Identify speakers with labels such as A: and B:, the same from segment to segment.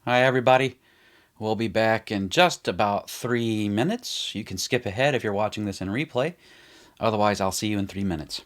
A: Hi, everybody. We'll be back in just about 3 minutes. You can skip ahead if you're watching this in replay. Otherwise, I'll see you in 3 minutes.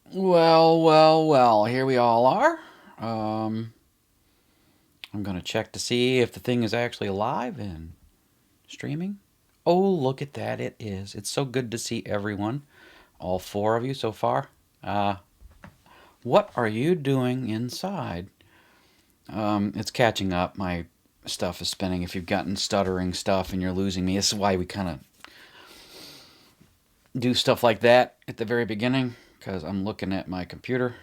A: Well, here we all are. Um, I'm going to check to see if the thing is actually live and streaming. Oh, look at that. It is. It's so good to see everyone, all four of you so far. Uh, what are you doing inside? It's catching up. My stuff is spinning. If you've gotten stuttering stuff and you're losing me, this is why we kind of do stuff like that at the very beginning, because I'm looking at my computer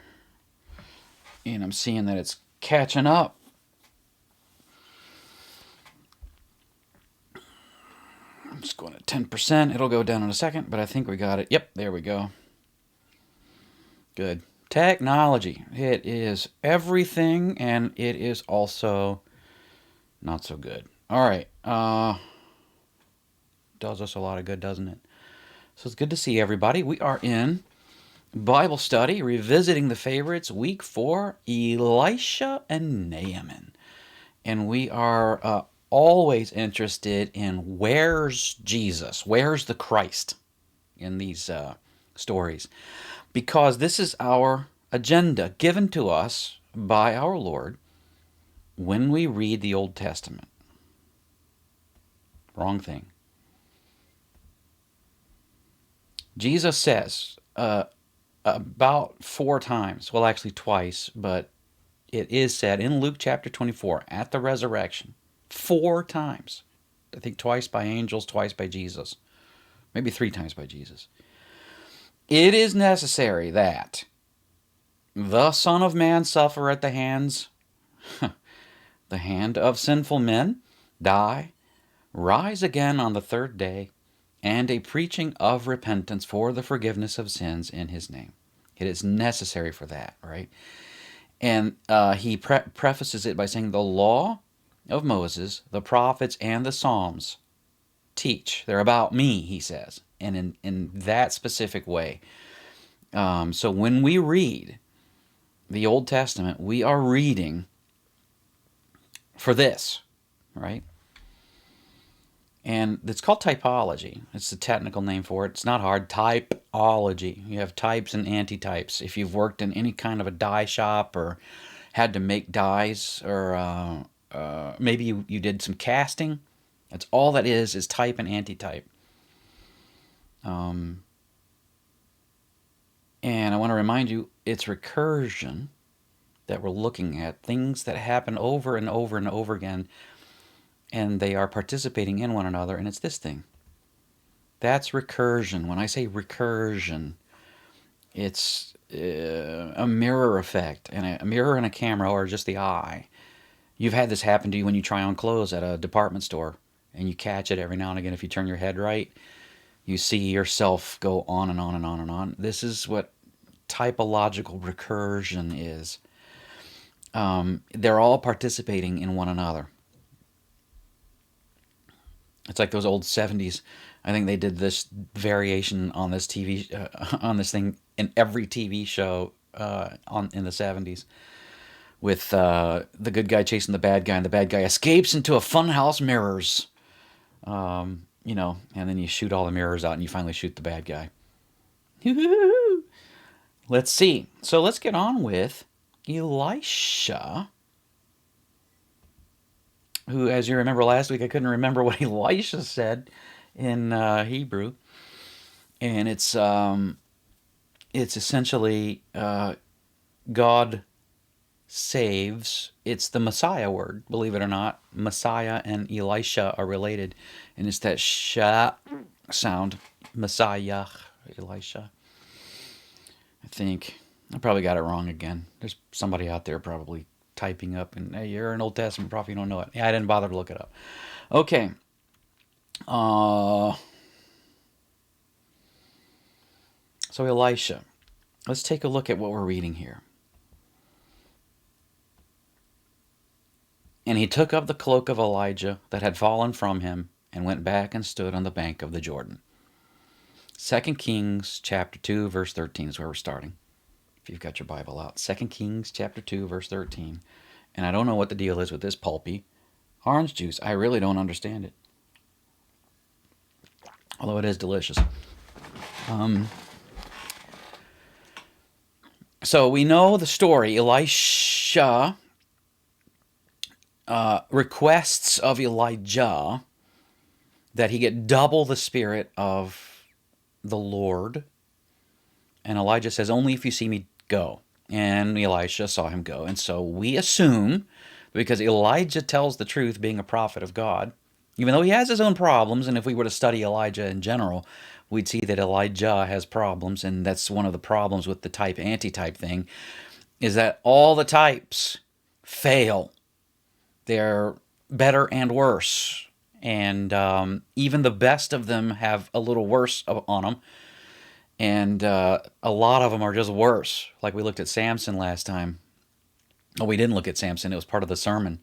A: and I'm seeing that it's catching up. I'm just going at 10%. It'll go down in a second, but I think we got it. Yep, there we go. Good. Technology. It is everything, and it is also not so good. All right. Does us a lot of good, doesn't it? So it's good to see everybody. We are in Bible study, revisiting the favorites, week 4, Elisha and Naaman. And we are always interested in where's Jesus? Where's the Christ in these stories? Because this is our agenda given to us by our Lord when we read the Old Testament. Wrong thing. Jesus says about 4 times, well, actually twice, but it is said in Luke chapter 24 at the resurrection, 4 times. I think twice by angels, twice by Jesus, maybe 3 times by Jesus. It is necessary that the Son of Man suffer at the hand of sinful men, die, rise again on the third day, and a preaching of repentance for the forgiveness of sins in his name. It is necessary for that, right? And he prefaces it by saying, the law of Moses, the prophets, and the Psalms teach. They're about me, he says, and in that specific way. So when we read the Old Testament, we are reading for this, right? And it's called typology. It's the technical name for it. It's not hard. Typology. You have types and antitypes. If you've worked in any kind of a dye shop or had to make dyes, or maybe you did some casting, that's all that is type and antitype. And I want to remind you, it's recursion that we're looking at. Things that happen over and over and over again, and they are participating in one another, and it's this thing. That's recursion. When I say recursion, it's a mirror effect, and a mirror and a camera, or just the eye. You've had this happen to you when you try on clothes at a department store, and you catch it every now and again. If you turn your head right, you see yourself go on and on and on and on. This is what typological recursion is. They're all participating in one another. It's like those old 70s. I think they did this variation on this on this thing in every TV show in the 70s, with the good guy chasing the bad guy, and the bad guy escapes into a funhouse mirrors. And then you shoot all the mirrors out, and you finally shoot the bad guy. Let's see. So let's get on with Elisha, who, as you remember last week, I couldn't remember what Elisha said in Hebrew, and it's essentially God saves. It's the Messiah word, believe it or not. Messiah and Elisha are related, and it's that sha sound. Messiah, Elisha. I think I probably got it wrong again. There's somebody out there probably typing up, and hey, you're an Old Testament prophet, you don't know it. Yeah, I didn't bother to look it up. Okay. So Elisha. Let's take a look at what we're reading here. And he took up the cloak of Elijah that had fallen from him, and went back and stood on the bank of the Jordan. 2 Kings chapter 2, verse 13 is where we're starting, if you've got your Bible out. 2 Kings chapter 2, verse 13. And I don't know what the deal is with this pulpy orange juice. I really don't understand it, although it is delicious. So we know the story. Elisha requests of Elijah that he get double the spirit of the Lord. And Elijah says, only if you see me go. And Elisha saw him go. And so we assume, because Elijah tells the truth, being a prophet of God, even though he has his own problems, and if we were to study Elijah in general, we'd see that Elijah has problems, and that's one of the problems with the type-antitype thing, is that all the types fail. They're better and worse. And even the best of them have a little worse on them. And a lot of them are just worse. Like we looked at Samson last time. Oh, we didn't look at Samson. It was part of the sermon.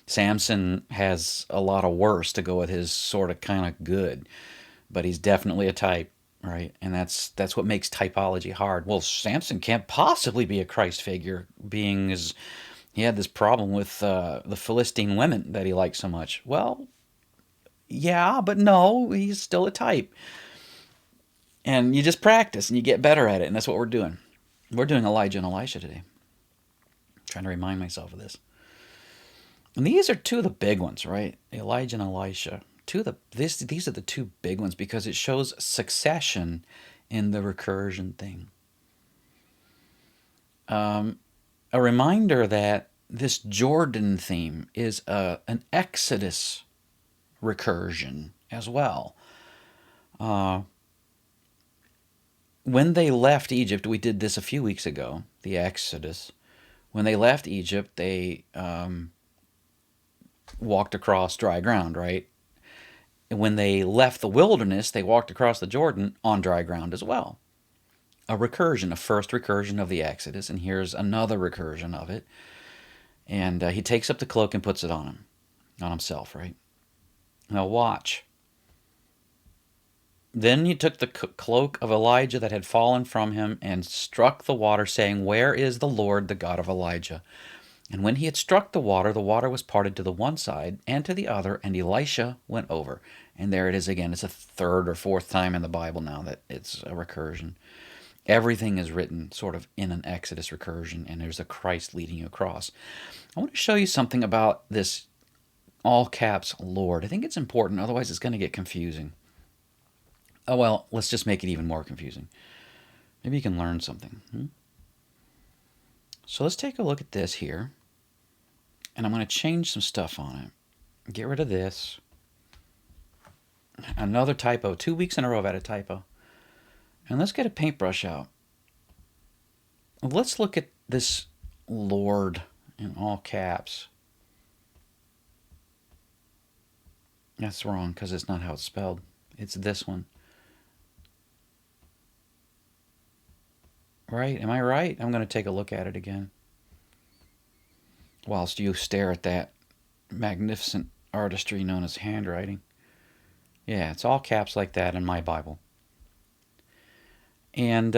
A: Samson has a lot of worse to go with his sort of kind of good. But he's definitely a type, right? And that's what makes typology hard. Well, Samson can't possibly be a Christ figure, being as he had this problem with the Philistine women that he liked so much. Well, yeah, but no, he's still a type. And you just practice and you get better at it, and that's what we're doing. We're doing Elijah and Elisha today. I'm trying to remind myself of this. And these are two of the big ones, right? Elijah and Elisha. These are the two big ones because it shows succession in the recursion thing. A reminder that this Jordan theme is an Exodus recursion as well. When they left Egypt, we did this a few weeks ago, the Exodus. When they left Egypt, they walked across dry ground, right? when they left the wilderness, they walked across the Jordan on dry ground as well. A recursion, a first recursion of the Exodus, and here's another recursion of it. And he takes up the cloak and puts it on himself, right? Now watch. Then he took the cloak of Elijah that had fallen from him and struck the water, saying, "Where is the Lord, the God of Elijah?" And when he had struck the water was parted to the one side and to the other, and Elisha went over. And there it is again. It's a third or fourth time in the Bible now that it's a recursion. Everything is written sort of in an Exodus recursion, and there's a Christ leading you across. I want to show you something about this all caps Lord. I think it's important, otherwise it's going to get confusing. Oh, well, let's just make it even more confusing. Maybe you can learn something. So let's take a look at this here. And I'm going to change some stuff on it. Get rid of this. Another typo. 2 weeks in a row I've had a typo. And let's get a paintbrush out. Let's look at this Lord in all caps. That's wrong because it's not how it's spelled. It's this one. Right? Am I right? I'm going to take a look at it again. Whilst you stare at that magnificent artistry known as handwriting. Yeah, it's all caps like that in my Bible. And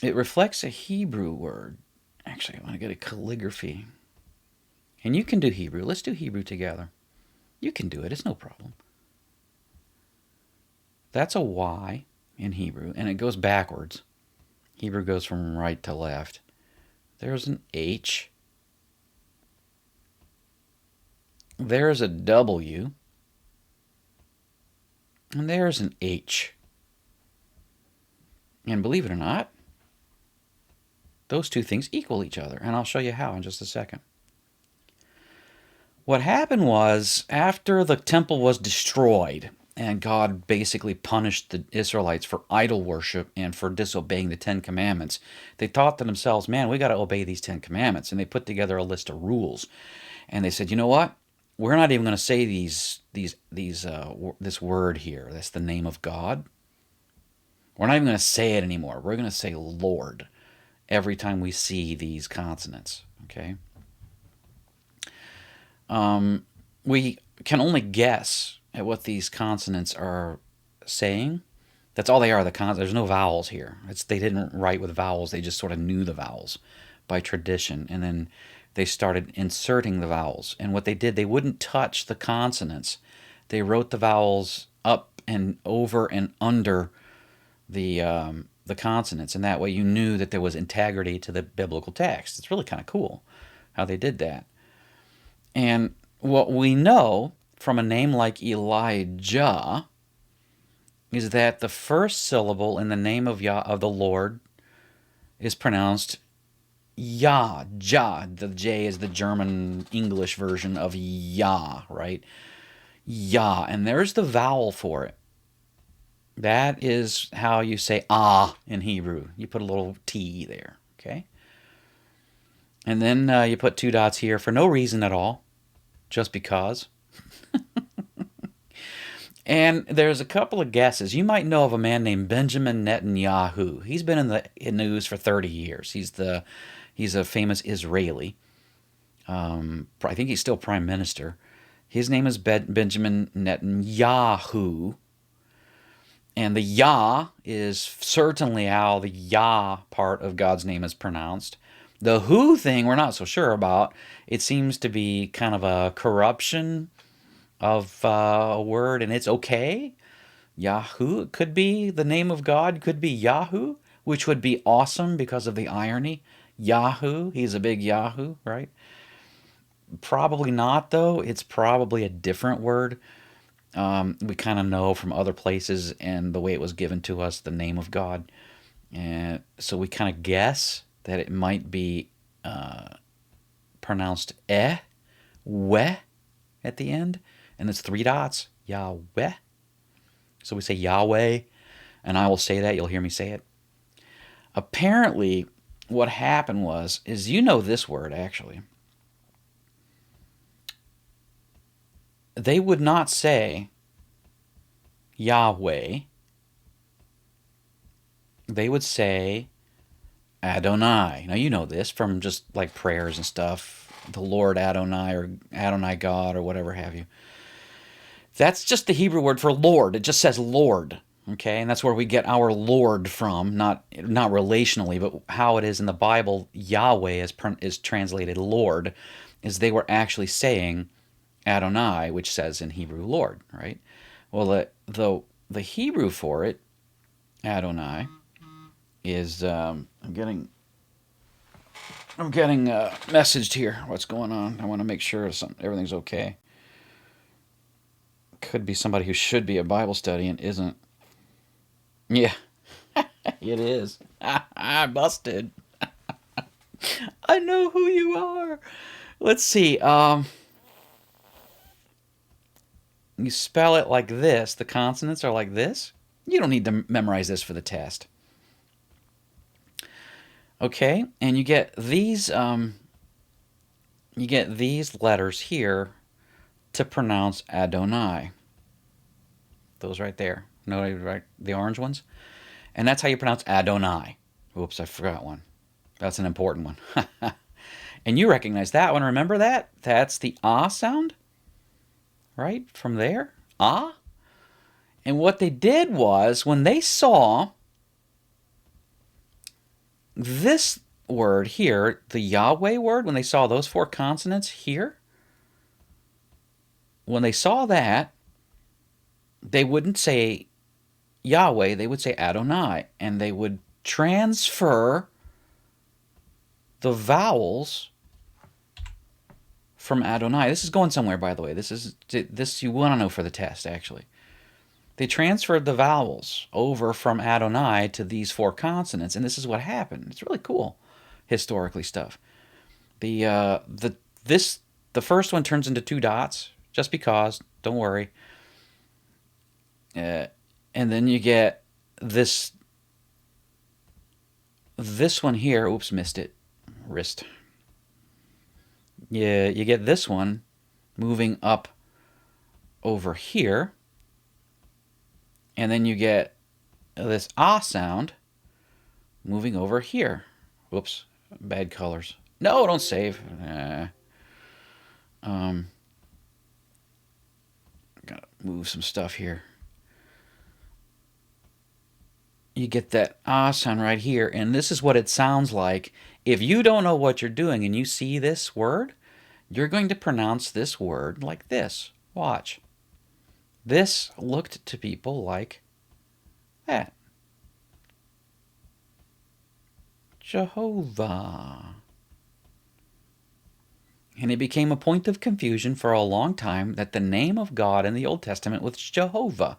A: it reflects a Hebrew word. Actually, I want to get a calligraphy. And you can do Hebrew. Let's do Hebrew together. You can do it. It's no problem. That's a Y in Hebrew, and it goes backwards. Hebrew goes from right to left. There's an H. There's a W. And there's an H. And believe it or not, those two things equal each other. And I'll show you how in just a second. What happened was, after the temple was destroyed, and God basically punished the Israelites for idol worship and for disobeying the Ten Commandments, they thought to themselves, man, we got to obey these Ten Commandments. And they put together a list of rules. And they said, you know what? We're not even going to say this word here. That's the name of God. We're not even going to say it anymore. We're going to say Lord every time we see these consonants. Okay. We can only guess at what these consonants are saying. That's all they are, the consonants. There's no vowels here. They didn't write with vowels. They just sort of knew the vowels by tradition. And then they started inserting the vowels. And what they did, they wouldn't touch the consonants. They wrote the vowels up and over and under the consonants. And that way you knew that there was integrity to the biblical text. It's really kind of cool how they did that. And what we know from a name like Elijah is that the first syllable in the name of the Lord is pronounced Yah, Jah. The J is the German English version of Yah, right? Yah, and there's the vowel for it. That is how you say ah in Hebrew. You put a little T there, okay? And then you put 2 dots here for no reason at all, just because. And there's a couple of guesses. You might know of a man named Benjamin Netanyahu. He's been in the news for 30 years. He's a famous Israeli. I think he's still prime minister. His name is Benjamin Netanyahu. And the Yah is certainly how the Yah part of God's name is pronounced. The who thing we're not so sure about. It seems to be kind of a corruption of a word, and it's okay. Yahoo, it could be the name of God, could be Yahoo, which would be awesome because of the irony. Yahoo, he's a big Yahoo, right? Probably not, though. It's probably a different word. We kind of know from other places and the way it was given to us, the name of God. And so we kind of guess that it might be pronounced weh at the end. And it's 3 dots, Yahweh. So we say Yahweh, and I will say that. You'll hear me say it. Apparently, what happened is you know this word, actually. They would not say Yahweh, they would say Adonai. Now you know this from just like prayers and stuff. The Lord Adonai or Adonai God or whatever have you. That's just the Hebrew word for Lord. It just says Lord. Okay, and that's where we get our Lord from, not relationally, but how it is in the Bible. Yahweh is translated Lord, is they were actually saying Adonai, which says in Hebrew Lord, right? Well, the Hebrew for it, Adonai, is I'm getting messaged here. What's going on? I want to make sure everything's okay. Could be somebody who should be a Bible study and isn't. Yeah, it is. I busted. I know who you are. Let's see. You spell it like this. The consonants are like this. You don't need to memorize this for the test. Okay, and you get these letters here to pronounce Adonai. Those right there. No, right, the orange ones. And that's how you pronounce Adonai. Oops, I forgot one. That's an important one. And you recognize that one. Remember that? That's the ah sound, right? From there. Ah. And what they did was, when they saw this word here, the Yahweh word, when they saw those four consonants here, when they saw that, they wouldn't say Yahweh, they would say Adonai, and they would transfer the vowels from Adonai. This is going somewhere, by the way. This you want to know for the test, actually. They transferred the vowels over from Adonai to these four consonants, and this is what happened. It's really cool, historically stuff. The first one turns into two dots, just because. Don't worry. And then you get this one here. Oops, missed it. Wrist. Yeah, you get this one moving up over here. And then you get this ah sound moving over here. Whoops, bad colors. No, don't save. Gotta move some stuff here. You get that ah sound right here, and this is what it sounds like. If you don't know what you're doing and you see this word, you're going to pronounce this word like this. Watch. This looked to people like that. Jehovah. And it became a point of confusion for a long time that the name of God in the Old Testament was Jehovah.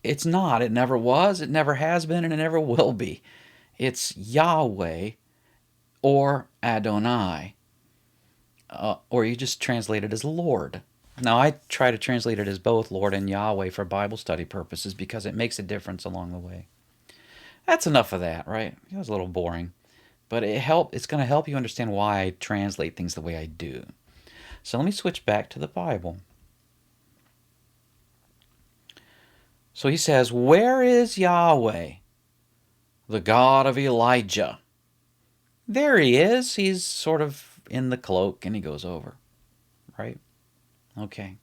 A: It's not. It never was, it never has been, and it never will be. It's Yahweh or Adonai. Or you just translate it as Lord. Now, I try to translate it as both Lord and Yahweh for Bible study purposes because it makes a difference along the way. That's enough of that, right? It was a little boring. But it's going to help you understand why I translate things the way I do. So let me switch back to the Bible. So he says, "Where is Yahweh, the God of Elijah?" There he is. He's sort of in the cloak, and he goes over. Right? Okay.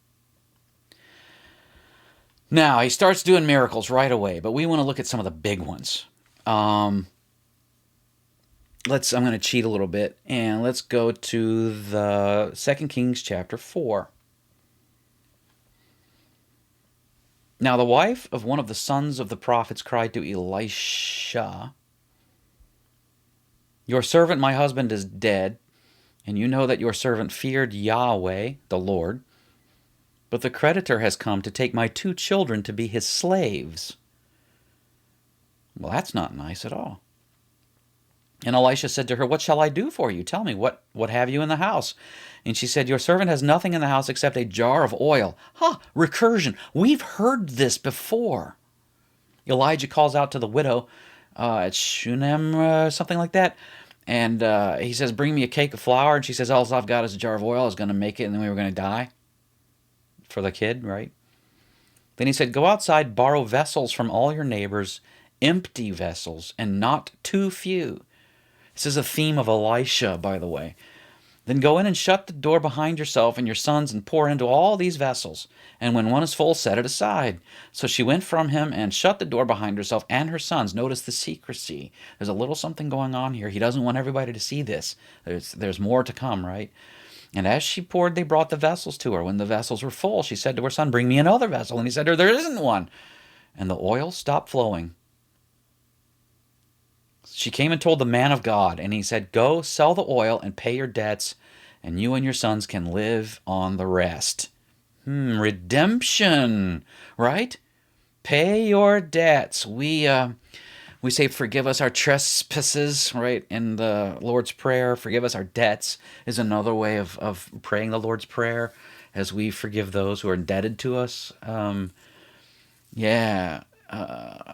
A: Now, he starts doing miracles right away, but we want to look at some of the big ones. I'm going to cheat a little bit, and let's go to the 2 Kings chapter 4. Now the wife of one of the sons of the prophets cried to Elisha, "Your servant, my husband, is dead, and you know that your servant feared Yahweh, the Lord, but the creditor has come to take my 2 children to be his slaves." Well, that's not nice at all. And Elisha said to her, "What shall I do for you? Tell me, what have you in the house?" And she said, "Your servant has nothing in the house except a jar of oil." Recursion. We've heard this before. Elijah calls out to the widow at Shunem, something like that. And he says, "Bring me a cake of flour." And she says, "All I've got is a jar of oil. I was going to make it, and then we were going to die." For the kid, right? Then he said, "Go outside, borrow vessels from all your neighbors, empty vessels, and not too few." This is a theme of Elisha, by the way. "Then go in and shut the door behind yourself and your sons and pour into all these vessels. And when one is full, set it aside." So she went from him and shut the door behind herself and her sons. Notice the secrecy. There's a little something going on here. He doesn't want everybody to see this. There's more to come, right? "And as she poured, they brought the vessels to her. When the vessels were full, she said to her son, 'Bring me another vessel.' And he said to her, 'There isn't one.' And the oil stopped flowing. She came and told the man of God, and he said, 'Go, sell the oil and pay your debts, and you and your sons can live on the rest.'" Redemption, right? Pay your debts. We say, "Forgive us our trespasses," right? In the Lord's Prayer, "Forgive us our debts" is another way of praying the Lord's Prayer, as we forgive those who are indebted to us. Yeah,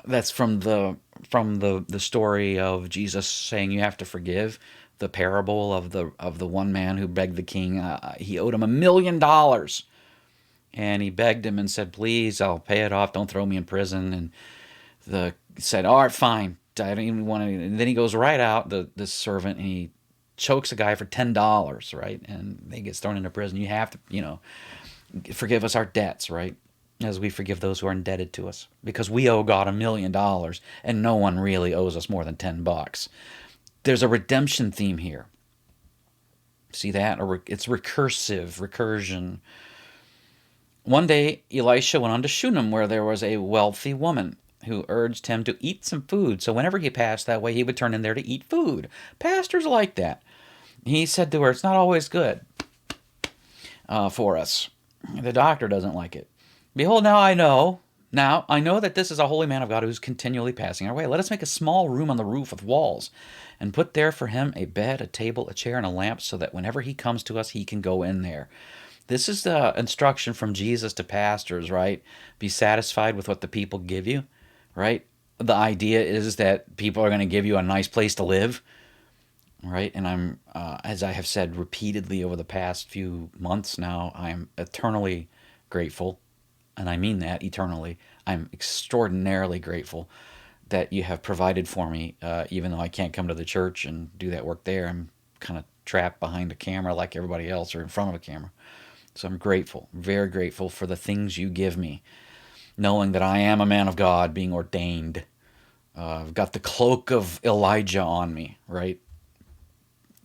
A: that's from the story of Jesus saying you have to forgive. The parable of the one man who begged the king. He owed him $1 million, and he begged him and said, "Please, I'll pay it off. Don't throw me in prison." And the said, "All right, fine. I don't even want to." And then he goes right out, the servant, and he chokes a guy for $10, right? And he gets thrown into prison. You have to, forgive us our debts, right? As we forgive those who are indebted to us, because we owe God $1 million, and no one really owes us more than $10. There's a redemption theme here. See that? It's recursion. One day, Elisha went on to Shunem, where there was a wealthy woman who urged him to eat some food. So whenever he passed that way, he would turn in there to eat food. Pastors like that. He said to her, "It's not always good for us. The doctor doesn't like it. Behold, now I know that this is a holy man of God who is continually passing our way. Let us make a small room on the roof with walls, and put there for him a bed, a table, a chair, and a lamp, so that whenever he comes to us, he can go in there." This is the instruction from Jesus to pastors, right? Be satisfied with what the people give you, right? The idea is that people are going to give you a nice place to live, right? And I'm, as I have said repeatedly over the past few months now, I'm eternally grateful, and I mean that eternally. I'm extraordinarily grateful that you have provided for me, even though I can't come to the church and do that work there. I'm kind of trapped behind a camera like everybody else, or in front of a camera. So I'm grateful, very grateful for the things you give me, knowing that I am a man of God being ordained. I've got the cloak of Elijah on me, right?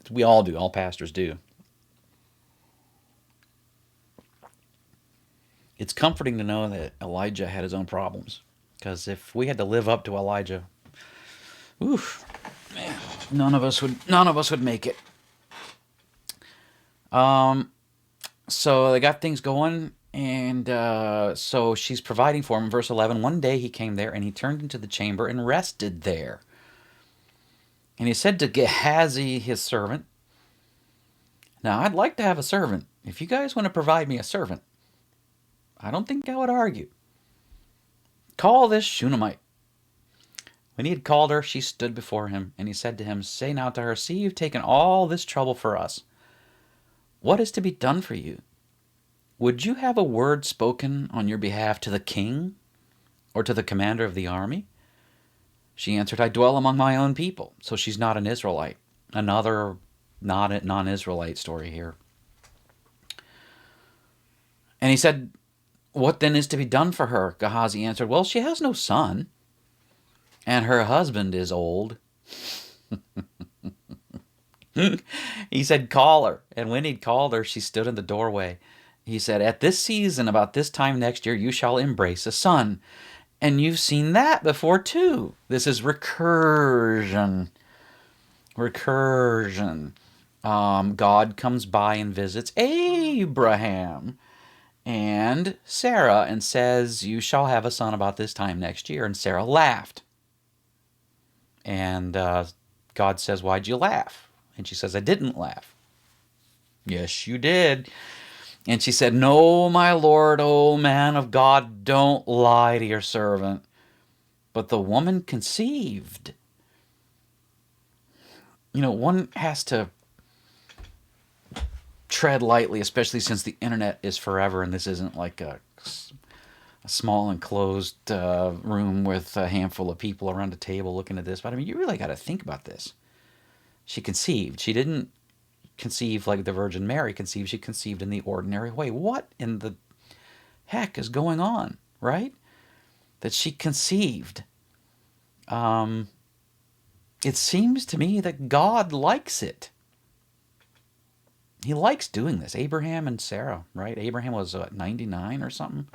A: We all do, all pastors do. It's comforting to know that Elijah had his own problems, because if we had to live up to Elijah, oof, man, none of us would make it. So they got things going, and so she's providing for him. Verse 11, "One day he came there, and he turned into the chamber and rested there. And he said to Gehazi, his servant," now I'd like to have a servant. If you guys want to provide me a servant, I don't think I would argue. "Call this Shunammite." When he had called her, she stood before him, and he said to him, "Say now to her, see, you've taken all this trouble for us. What is to be done for you? Would you have a word spoken on your behalf to the king or to the commander of the army?" She answered, "I dwell among my own people." So she's not an Israelite. Another non-Israelite story here. And he said, "What then is to be done for her?" Gehazi answered, "Well, she has no son, and her husband is old." He said, "Call her." And when he'd called her, she stood in the doorway. He said, "At this season, about this time next year, you shall embrace a son." And you've seen that before too. This is recursion. God comes by and visits Abraham and Sarah and says, "You shall have a son about this time next year." And Sarah laughed. And God says, "Why'd you laugh?" And she says, "I didn't laugh." "Yes, you did." And she said, "No, my Lord, O man of God, don't lie to your servant." But the woman conceived. One has to tread lightly, especially since the internet is forever, and this isn't like a small enclosed room with a handful of people around a table looking at this. But I mean, you really got to think about this. She conceived. She didn't conceive like the Virgin Mary conceived. She conceived in the ordinary way. What in the heck is going on, right? That she conceived. It seems to me that God likes it. He likes doing this. Abraham and Sarah, right? Abraham was 99 or something.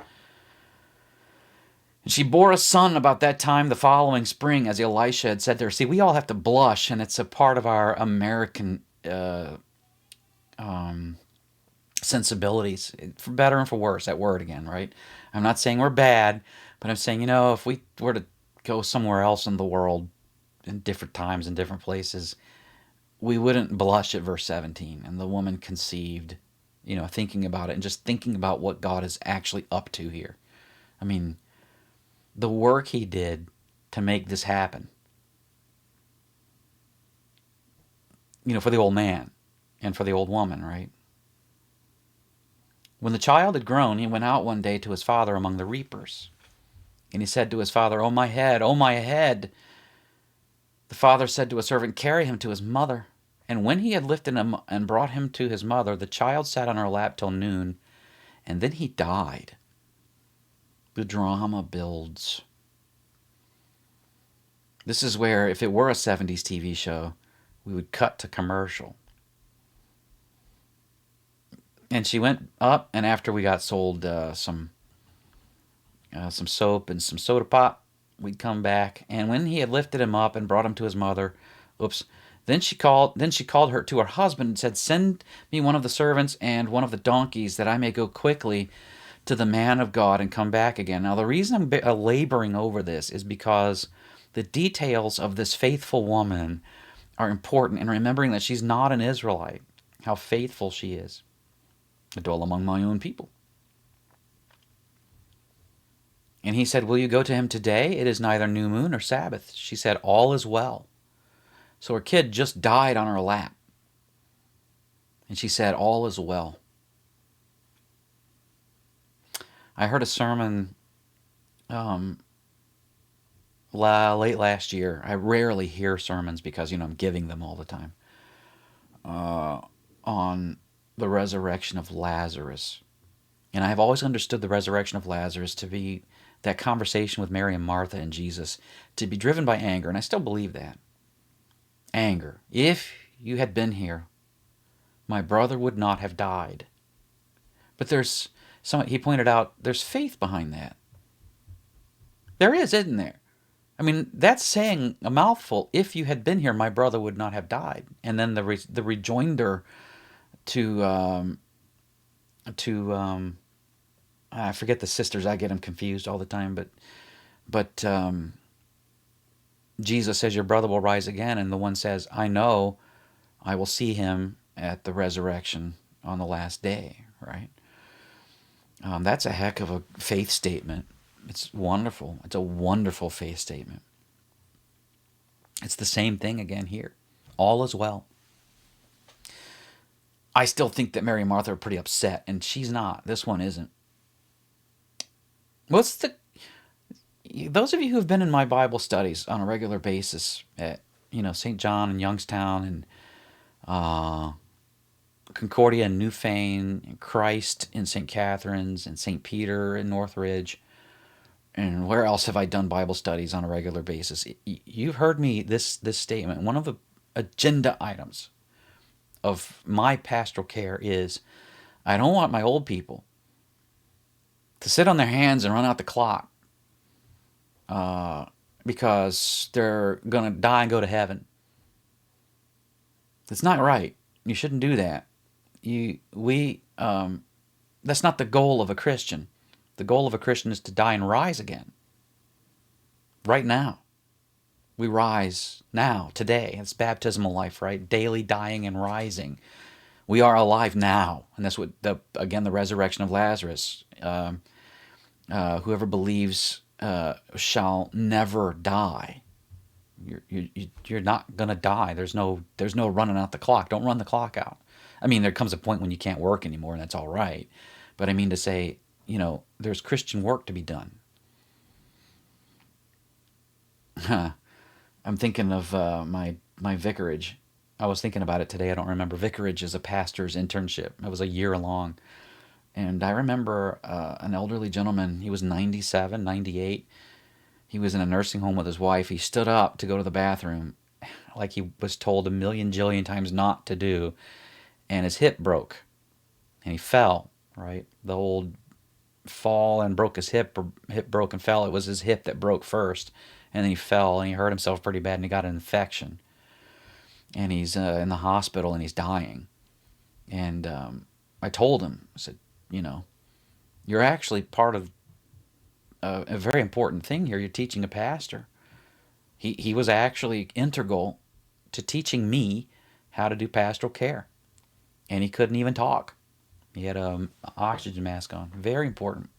A: And she bore a son about that time the following spring, as Elisha had said to her. See, we all have to blush, and it's a part of our American sensibilities, for better and for worse. That word again, right? I'm not saying we're bad, but I'm saying, if we were to go somewhere else in the world, in different times, in different places, we wouldn't blush at verse 17. And the woman conceived, thinking about it and just thinking about what God is actually up to here. I mean, the work he did to make this happen, for the old man and for the old woman, right? When the child had grown, he went out one day to his father among the reapers. And he said to his father, "Oh, my head, oh, my head." The father said to a servant, "Carry him to his mother." And when he had lifted him and brought him to his mother, the child sat on her lap till noon, and then he died. The drama builds. This is where, if it were a 70s TV show, we would cut to commercial. And she went up, and after we got sold some soap and some soda pop, we'd come back. And when he had lifted him up and brought him to his mother, then she called her to her husband and said, "Send me one of the servants and one of the donkeys, that I may go quickly to the man of God and come back again." Now, the reason I'm laboring over this is because the details of this faithful woman are important, and remembering that she's not an Israelite, how faithful she is. "I dwell among my own people." And he said, "Will you go to him today? It is neither new moon nor Sabbath." She said, "All is well." So her kid just died on her lap. And she said, "All is well." I heard a sermon late last year. I rarely hear sermons because, I'm giving them all the time. On the resurrection of Lazarus. And I've always understood the resurrection of Lazarus to be that conversation with Mary and Martha and Jesus, to be driven by anger. And I still believe that. Anger. If you had been here, my brother would not have died. But he pointed out, there's faith behind that. There is, isn't there? I mean, that's saying a mouthful. If you had been here, my brother would not have died. And then the rejoinder to I forget the sisters. I get them confused all the time. But Jesus says, "Your brother will rise again," and the one says, "I know, I will see him at the resurrection on the last day." Right? That's a heck of a faith statement. It's wonderful. It's a wonderful faith statement. It's the same thing again here. All is well. I still think that Mary and Martha are pretty upset, and she's not. This one isn't. Those of you who have been in my Bible studies on a regular basis at, St. John and Youngstown and Concordia and Newfane and Christ in St. Catherine's and St. Peter in Northridge, and where else have I done Bible studies on a regular basis? You've heard me this statement. One of the agenda items of my pastoral care is, I don't want my old people to sit on their hands and run out the clock because they're going to die and go to heaven. It's not right. You shouldn't do that. That's not the goal of a Christian. The goal of a Christian is to die and rise again. Right now. We rise now, today. It's baptismal life, right? Daily dying and rising. We are alive now. And that's what, the resurrection of Lazarus. Whoever believes shall never die. You're not going to die. There's no running out the clock. Don't run the clock out. I mean, there comes a point when you can't work anymore, and that's all right. But I mean to say, there's Christian work to be done. I'm thinking of my vicarage. I was thinking about it today. I don't remember. Vicarage is a pastor's internship. It was a year long. And I remember an elderly gentleman. He was 97, 98. He was in a nursing home with his wife. He stood up to go to the bathroom like he was told a million jillion times not to do. And his hip broke. And he fell, right? The old fall and broke his hip, or hip broke and fell. It was his hip that broke first. And then he fell and he hurt himself pretty bad and he got an infection. And he's in the hospital and he's dying. And I told him, I said, you're actually part of a very important thing here. You're teaching a pastor. He was actually integral to teaching me how to do pastoral care. And he couldn't even talk. He had an oxygen mask on. Very important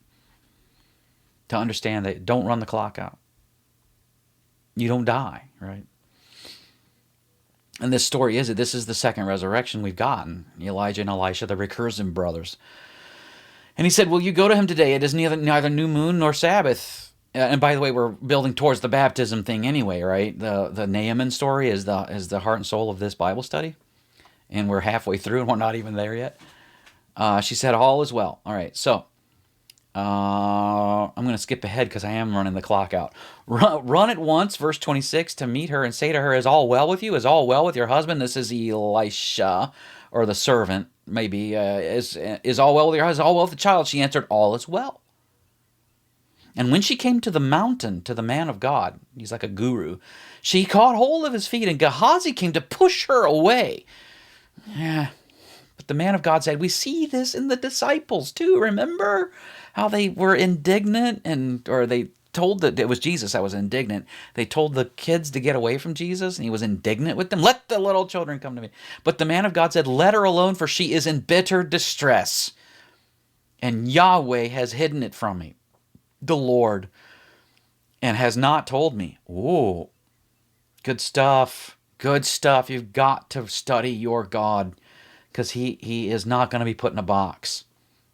A: to understand that don't run the clock out. You don't die, right? And this story this is the second resurrection we've gotten. Elijah and Elisha, the recursive brothers. And he said, "Will you go to him today? It is neither new moon nor Sabbath." And by the way, we're building towards the baptism thing anyway, right? The Naaman story is the heart and soul of this Bible study. And we're halfway through and we're not even there yet. She said, "All is well." All right, so I'm going to skip ahead because I am running the clock out. Run at once, verse 26, to meet her and say to her, "Is all well with you? Is all well with your husband?" This is Elisha, or the servant, maybe. Is all well with your husband? Is all well with the child? She answered, "All is well." And when she came to the mountain, to the man of God, he's like a guru, she caught hold of his feet, and Gehazi came to push her away. Yeah. But the man of God said, we see this in the disciples too. Remember how they were indignant, or they told that it was Jesus that was indignant. They told the kids to get away from Jesus, and he was indignant with them. "Let the little children come to me." But the man of God said, "Let her alone, for she is in bitter distress. And Yahweh has hidden it from me, the Lord, and has not told me." Ooh, good stuff. Good stuff. You've got to study your God, because he is not going to be put in a box.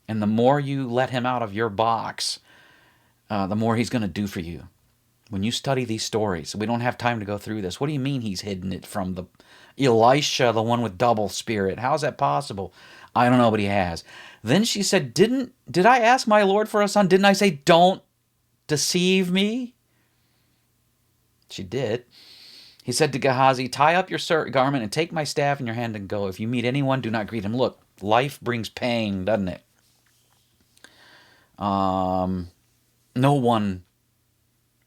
A: And the more you let him out of your box, the more he's going to do for you. When you study these stories, we don't have time to go through this. What do you mean he's hidden it from the Elisha, the one with double spirit? How is that possible? I don't know, but he has. Then she said, did I ask my Lord for a son? Didn't I say, don't deceive me? She did. He said to Gehazi, "Tie up your garment and take my staff in your hand and go. If you meet anyone, do not greet him." Look, life brings pain, doesn't it? No one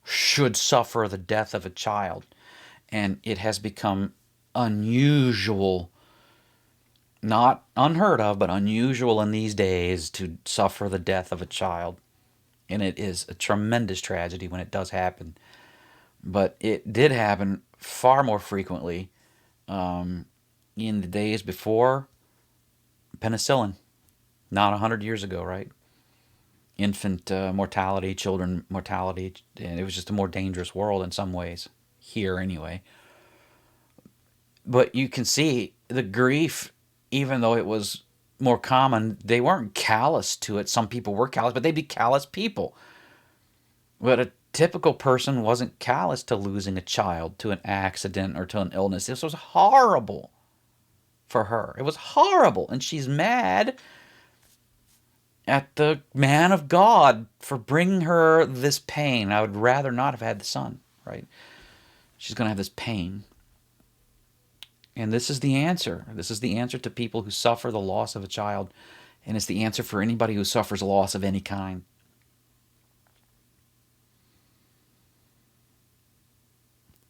A: should suffer the death of a child. And it has become unusual, not unheard of, but unusual in these days to suffer the death of a child. And it is a tremendous tragedy when it does happen. But it did happen far more frequently in the days before penicillin, not 100 years ago, right? Infant mortality, children mortality, and it was just a more dangerous world in some ways, here anyway. But you can see the grief, even though it was more common, they weren't callous to it. Some people were callous, but they'd be callous people. But a typical person wasn't callous to losing a child to an accident or to an illness. This was horrible for her. It was horrible. And she's mad at the man of God for bringing her this pain. I would rather not have had the son, right? She's going to have this pain. And this is the answer. This is the answer to people who suffer the loss of a child. And it's the answer for anybody who suffers a loss of any kind.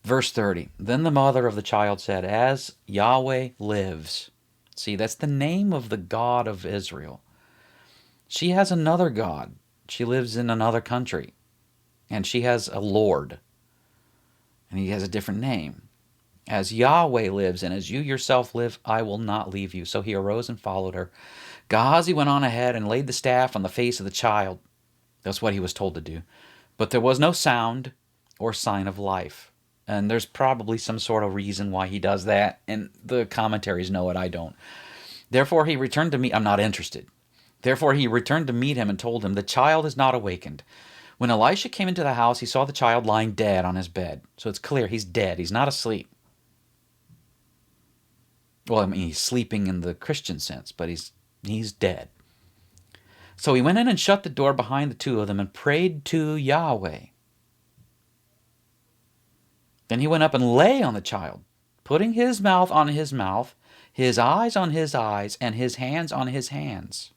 A: Verse 30, then the mother of the child said, "As Yahweh lives." See, that's the name of the God of Israel. She has another God. She lives in another country. And she has a Lord. And he has a different name. "As Yahweh lives, and as you yourself live, I will not leave you." So he arose and followed her. Gehazi went on ahead and laid the staff on the face of the child. That's what he was told to do. But there was no sound or sign of life. And there's probably some sort of reason why he does that. And the commentaries know it, I don't. "Therefore he returned to me." I'm not interested. Therefore he returned to meet him and told him, "The child is not awakened." When Elisha came into the house, he saw the child lying dead on his bed. So it's clear he's dead. He's not asleep. Well, I mean, he's sleeping in the Christian sense, but he's dead. So he went in and shut the door behind the two of them and prayed to Yahweh. Then he went up and lay on the child, putting his mouth on his mouth, his eyes on his eyes, and his hands on his hands.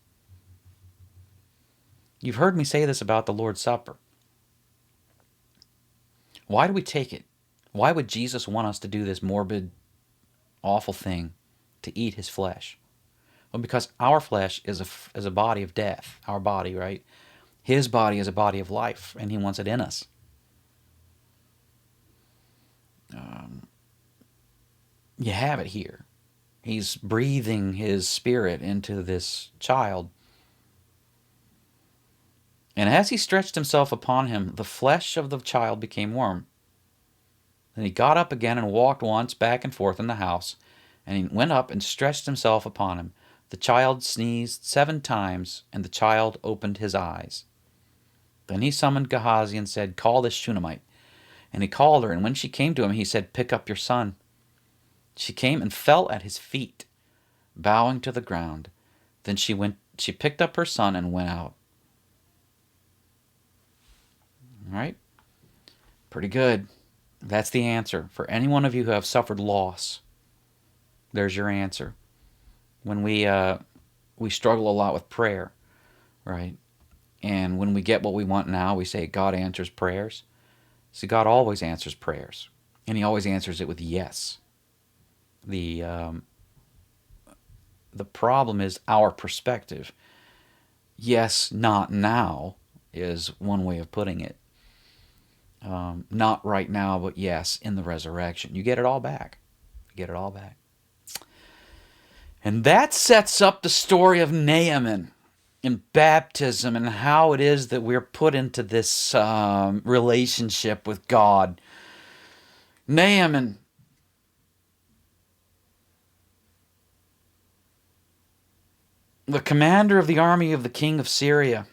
A: You've heard me say this about the Lord's Supper. Why do we take it? Why would Jesus want us to do this morbid, awful thing, to eat his flesh? Well, because our flesh is a body of death. Our body, right? His body is a body of life, and he wants it in us. You have it here. He's breathing his spirit into this child. And as he stretched himself upon him, the flesh of the child became warm. Then he got up again and walked once back and forth in the house, and he went up and stretched himself upon him. The child sneezed 7 times, and the child opened his eyes. Then he summoned Gehazi and said, "Call this Shunammite." And he called her, and when she came to him, he said, "Pick up your son." She came and fell at his feet, bowing to the ground. Then she picked up her son and went out. All right? Pretty good. That's the answer. For any one of you who have suffered loss, there's your answer. When we struggle a lot with prayer, right? And when we get what we want now, we say God answers prayers. See, God always answers prayers, and he always answers it with yes. The problem is our perspective. Yes, not now is one way of putting it. Not right now, but yes, in the resurrection. You get it all back. You get it all back. And that sets up the story of Naaman in baptism and how it is that we're put into this relationship with God. Naaman, the commander of the army of the king of Syria,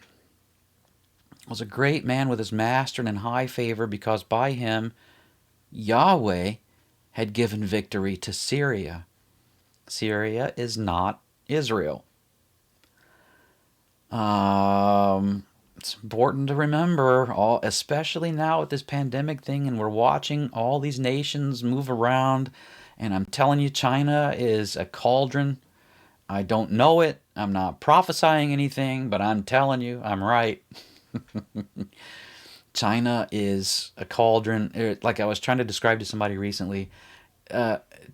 A: was a great man with his master and in high favor, because by him Yahweh had given victory to Syria. Syria is not Israel. It's important to remember, especially now with this pandemic thing, and we're watching all these nations move around, and I'm telling you, China is a cauldron. I don't know it. I'm not prophesying anything, but I'm telling you, I'm right. China is a cauldron. Like I was trying to describe to somebody recently,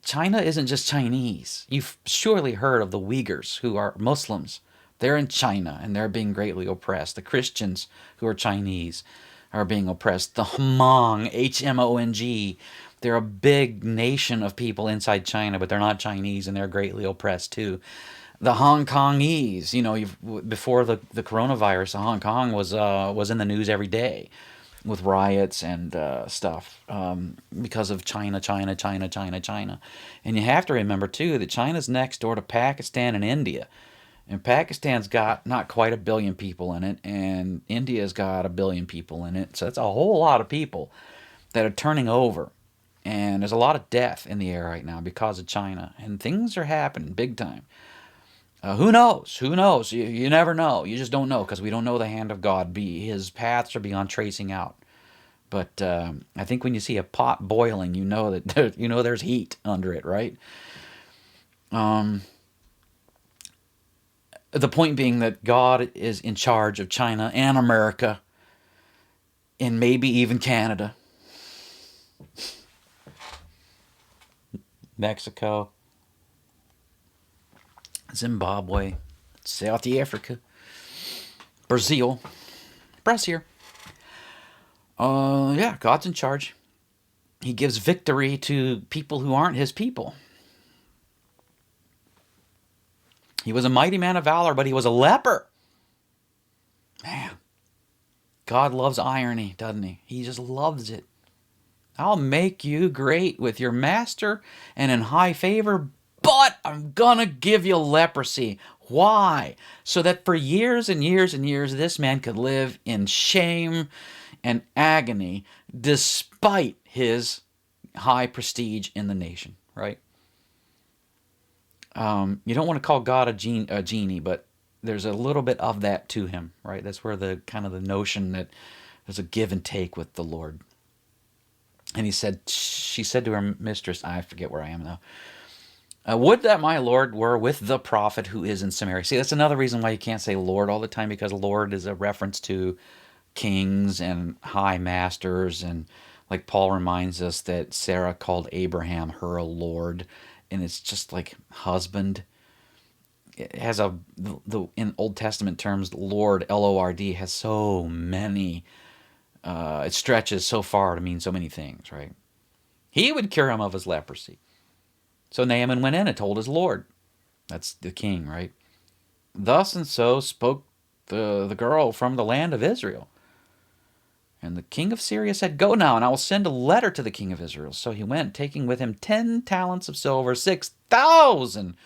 A: China isn't just Chinese. You've surely heard of the Uyghurs, who are Muslims. They're in China, and they're being greatly oppressed. The Christians, who are Chinese, are being oppressed. The Hmong, H-M-O-N-G, they're a big nation of people inside China, but they're not Chinese, and they're greatly oppressed too. The Hong Kongese, before the coronavirus, Hong Kong was in the news every day with riots and stuff because of China. And you have to remember, too, that China's next door to Pakistan and India. And Pakistan's got not quite 1 billion people in it, and India's got 1 billion people in it. So that's a whole lot of people that are turning over. And there's a lot of death in the air right now because of China. And things are happening big time. Who knows? Who knows? You never know. You just don't know, because we don't know the hand of God. His paths are beyond tracing out. But I think when you see a pot boiling, you know that there's heat under it, right? The point being that God is in charge of China and America, and maybe even Canada, Mexico, Zimbabwe, South Africa, Brazil. Yeah, God's in charge. He gives victory to people who aren't his people. He was a mighty man of valor, but he was a leper. Man, God loves irony, doesn't he? He just loves it. I'll make you great with your master and in high favor, but I'm gonna give you leprosy. Why? So that for years and years and years, this man could live in shame and agony despite his high prestige in the nation, right? You don't want to call God a genie, but there's a little bit of that to him, right? That's where the kind of the notion that there's a give and take with the Lord. And she said to her mistress, I forget where I am now. Would that my Lord were with the prophet who is in Samaria. See, that's another reason why you can't say Lord all the time, because Lord is a reference to kings and high masters. And like Paul reminds us that Sarah called Abraham her Lord. And it's just like husband. It has in Old Testament terms, Lord, Lord, has so many, it stretches so far to mean so many things, right? He would cure him of his leprosy. So Naaman went in and told his lord. That's the king, right? Thus and so spoke the girl from the land of Israel. And the king of Syria said, Go now, and I will send a letter to the king of Israel. So he went, taking with him 10 talents of silver, 6,000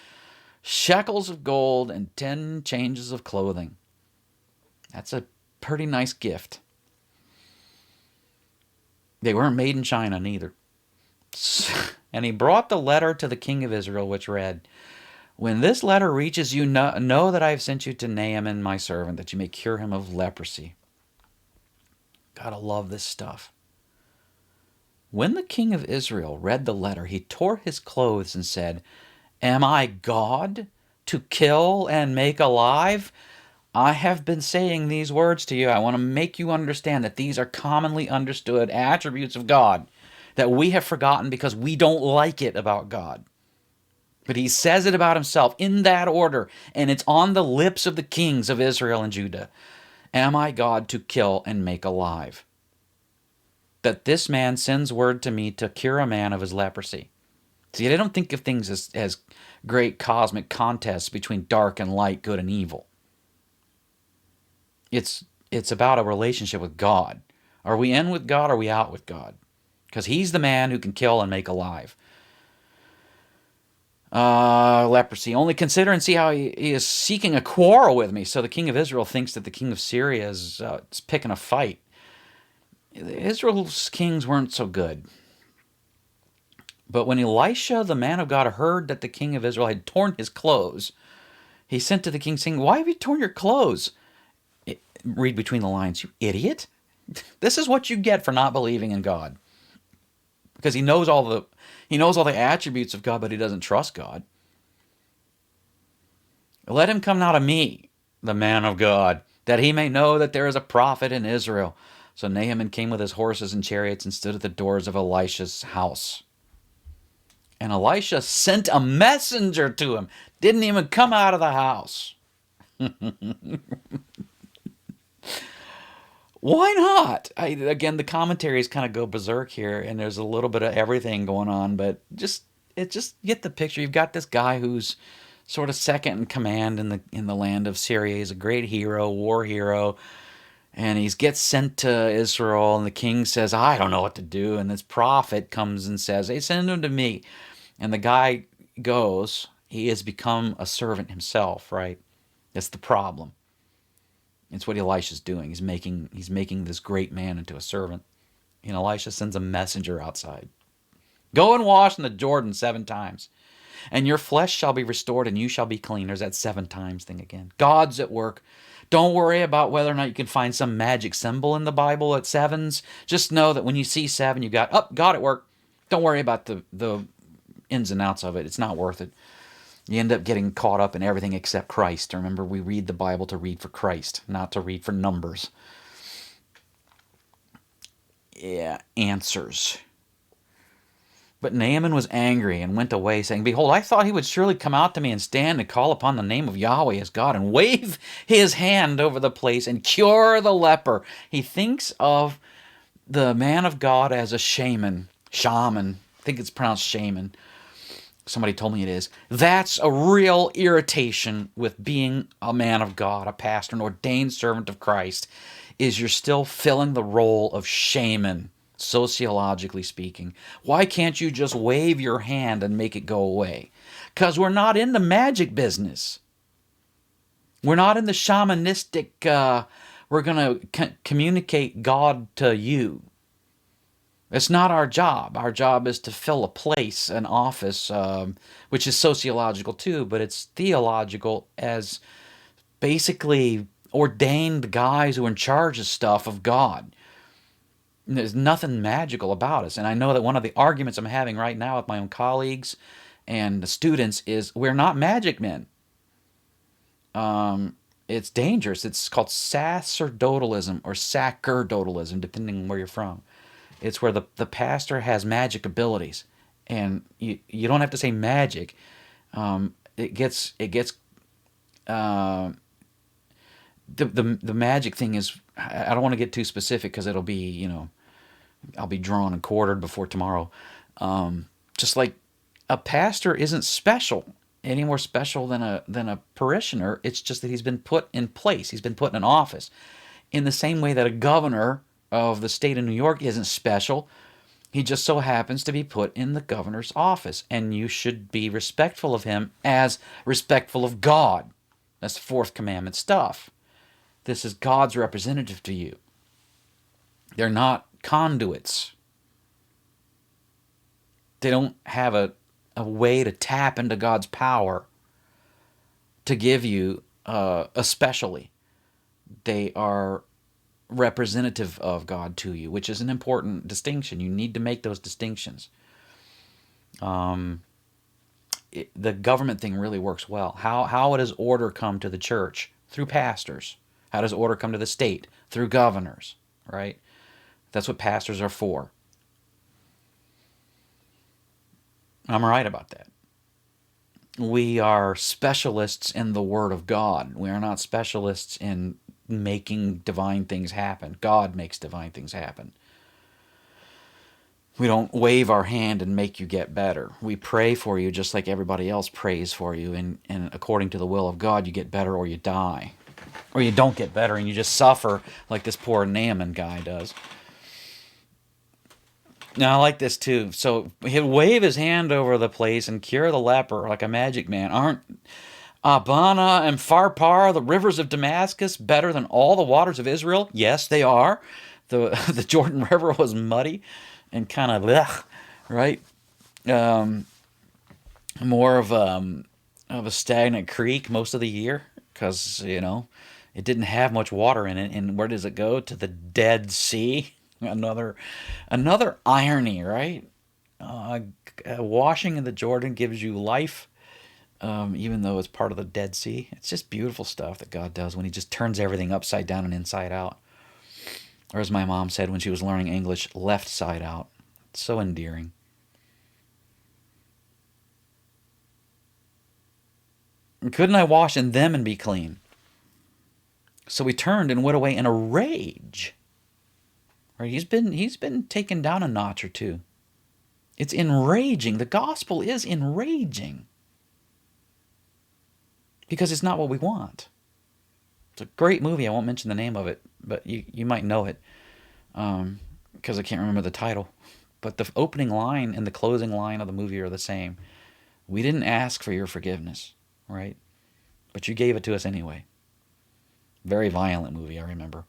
A: shekels of gold, and 10 changes of clothing. That's a pretty nice gift. They weren't made in China, neither. And he brought the letter to the king of Israel, which read, When this letter reaches you, know that I have sent you to Naaman, my servant, that you may cure him of leprosy. Gotta love this stuff. When the king of Israel read the letter, he tore his clothes and said, Am I God to kill and make alive? I have been saying these words to you. I want to make you understand that these are commonly understood attributes of God that we have forgotten because we don't like it about God. But he says it about himself in that order, and it's on the lips of the kings of Israel and Judah. Am I God to kill and make alive? That this man sends word to me to cure a man of his leprosy. See, they don't think of things as great cosmic contests between dark and light, good and evil. It's about a relationship with God. Are we in with God or are we out with God? Because he's the man who can kill and make alive. Leprosy. Only consider and see how he is seeking a quarrel with me. So the king of Israel thinks that the king of Syria is picking a fight. Israel's kings weren't so good. But when Elisha, the man of God, heard that the king of Israel had torn his clothes, he sent to the king saying, Why have you torn your clothes? Read between the lines, you idiot. This is what you get for not believing in God. Because he knows all the attributes of God, but he doesn't trust God. Let him come now to me, the man of God, that he may know that there is a prophet in Israel. So Naaman came with his horses and chariots and stood at the doors of Elisha's house. And Elisha sent a messenger to him. Didn't even come out of the house. Why not? Again, the commentaries kind of go berserk here, and there's a little bit of everything going on, but just get the picture. You've got this guy who's sort of second in command in the land of Syria. He's a great hero, war hero, and he gets sent to Israel, and the king says, I don't know what to do, and this prophet comes and says, hey, send him to me. And the guy goes. He has become a servant himself, right? That's the problem. It's what Elisha's doing. He's making this great man into a servant. And Elisha sends a messenger outside. Go and wash in the Jordan 7 times, and your flesh shall be restored, and you shall be clean. There's that 7 times thing again. God's at work. Don't worry about whether or not you can find some magic symbol in the Bible at 7s. Just know that when you see 7, you got, God at work. Don't worry about the ins and outs of it. It's not worth it. You end up getting caught up in everything except Christ. Remember, we read the Bible to read for Christ, not to read for numbers. Yeah, answers. But Naaman was angry and went away, saying, Behold, I thought he would surely come out to me and stand and call upon the name of Yahweh his God and wave his hand over the place and cure the leper. He thinks of the man of God as a shaman. I think it's pronounced shaman. Somebody told me it is. That's a real irritation with being a man of God, a pastor, an ordained servant of Christ, is you're still filling the role of shaman, sociologically speaking. Why can't you just wave your hand and make it go away? because we're not in the magic business. We're not in the shamanistic, we're going to communicate God to you. It's not our job. Our job is to fill a place, an office, which is sociological too, but it's theological as basically ordained guys who are in charge of stuff of God. There's nothing magical about us. And I know that one of the arguments I'm having right now with my own colleagues and the students is we're not magic men. It's dangerous. It's called sacerdotalism or sacerdotalism, depending on where you're from. It's where the pastor has magic abilities, and you don't have to say magic. It gets the magic thing is, I don't want to get too specific because it'll be, I'll be drawn and quartered before tomorrow. Just like a pastor isn't special any more special than a parishioner. It's just that he's been put in place. He's been put in an office. In the same way that a governor of the state of New York isn't special, he just so happens to be put in the governor's office, and you should be respectful of him as respectful of God. That's the fourth commandment stuff. This is God's representative to you. They're not conduits. They don't have a way to tap into God's power to give you especially. They are representative of God to you, which is an important distinction. You need to make those distinctions. The government thing really works well. How does order come to the church? Through pastors. How does order come to the state? Through governors, right? That's what pastors are for. I'm right about that. We are specialists in the Word of God. We are not specialists in making divine things happen. God makes divine things happen. We don't wave our hand and make you get better. We pray for you just like everybody else prays for you, and according to the will of God, you get better or you die. Or you don't get better and you just suffer like this poor Naaman guy does. Now, I like this too. So he'll wave his hand over the place and cure the leper like a magic man. Aren't Abana and Pharpar, the rivers of Damascus, better than all the waters of Israel? Yes, they are. The Jordan River was muddy and kind of right? More of a stagnant creek most of the year because, it didn't have much water in it. And where does it go? To the Dead Sea. Another irony, right? Washing in the Jordan gives you life, even though it's part of the Dead Sea. It's just beautiful stuff that God does when he just turns everything upside down and inside out. Or as my mom said when she was learning English, left side out. It's so endearing. Couldn't I wash in them and be clean? So he turned and went away in a rage. Right? He's been taken down a notch or two. It's enraging. The gospel is enraging. Because it's not what we want. It's a great movie. I won't mention the name of it, but you might know it. Because I can't remember the title. But the opening line and the closing line of the movie are the same. We didn't ask for your forgiveness, right? But you gave it to us anyway. Very violent movie, I remember.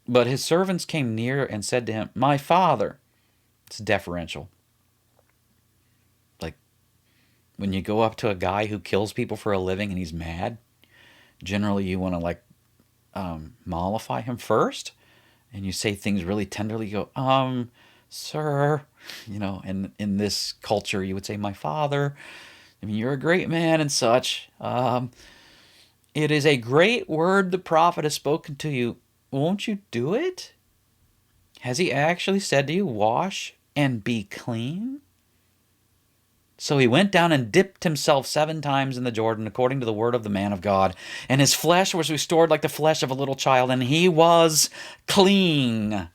A: But his servants came near and said to him, "My father." It's deferential. Like when you go up to a guy who kills people for a living and he's mad, generally you want to mollify him first. And you say things really tenderly. You go, sir. And in this culture you would say, "My father. I mean, you're a great man and such. It is a great word the prophet has spoken to you. Won't you do it? Has he actually said to you, wash and be clean?" So he went down and dipped himself 7 times in the Jordan, according to the word of the man of God. And his flesh was restored like the flesh of a little child, and he was clean.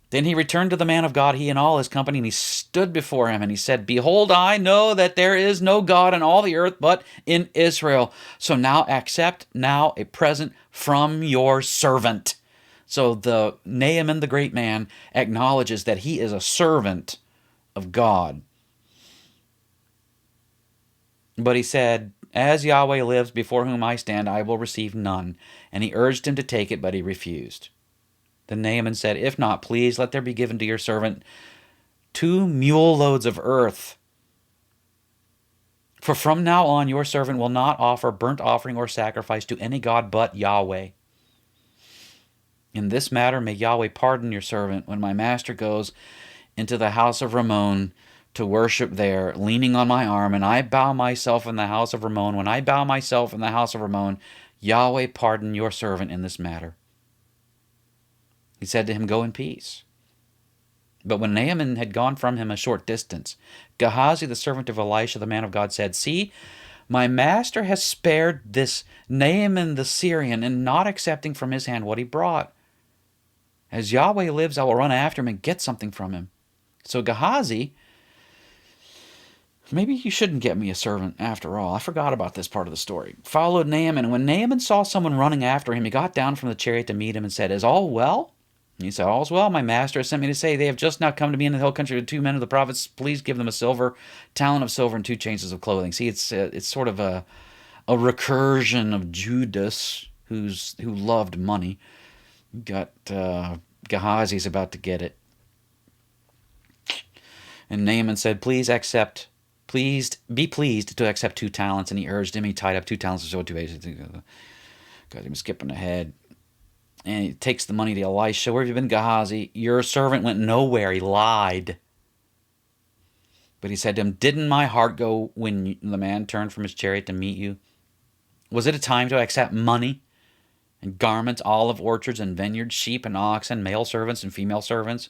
A: Then he returned to the man of God, he and all his company, and he stood before him, and he said, "Behold, I know that there is no God in all the earth but in Israel. So now accept now a present from your servant." So the Naaman, the great man, acknowledges that he is a servant of God. But he said, "As Yahweh lives before whom I stand, I will receive none." And he urged him to take it, but he refused. Then Naaman said, "If not, please let there be given to your servant 2 mule loads of earth. For from now on your servant will not offer burnt offering or sacrifice to any god but Yahweh. In this matter may Yahweh pardon your servant when my master goes into the house of Rimmon to worship there, leaning on my arm, and I bow myself in the house of Rimmon. When I bow myself in the house of Rimmon, Yahweh pardon your servant in this matter." He said to him, "Go in peace." But when Naaman had gone from him a short distance, Gehazi, the servant of Elisha, the man of God, said, "See, my master has spared this Naaman the Syrian in not accepting from his hand what he brought. As Yahweh lives, I will run after him and get something from him." So Gehazi, maybe you shouldn't get me a servant after all. I forgot about this part of the story. Followed Naaman, and when Naaman saw someone running after him, he got down from the chariot to meet him and said, "Is all well?" And he said, "All's well. My master has sent me to say, they have just now come to me in the hill country with 2 men of the prophets. Please give them a talent of silver and 2 changes of clothing." See, it's sort of a recursion of Judas, who loved money. Got Gehazi's about to get it. And Naaman said, "Please be pleased to accept 2 talents." And he urged him. He tied up 2 talents or so, 2 days. God, I'm skipping ahead. And he takes the money to Elisha. "Where have you been, Gehazi? Your servant went nowhere." He lied. But he said to him, "Didn't my heart go when the man turned from his chariot to meet you? Was it a time to accept money and garments, olive orchards and vineyards, sheep and oxen, male servants and female servants?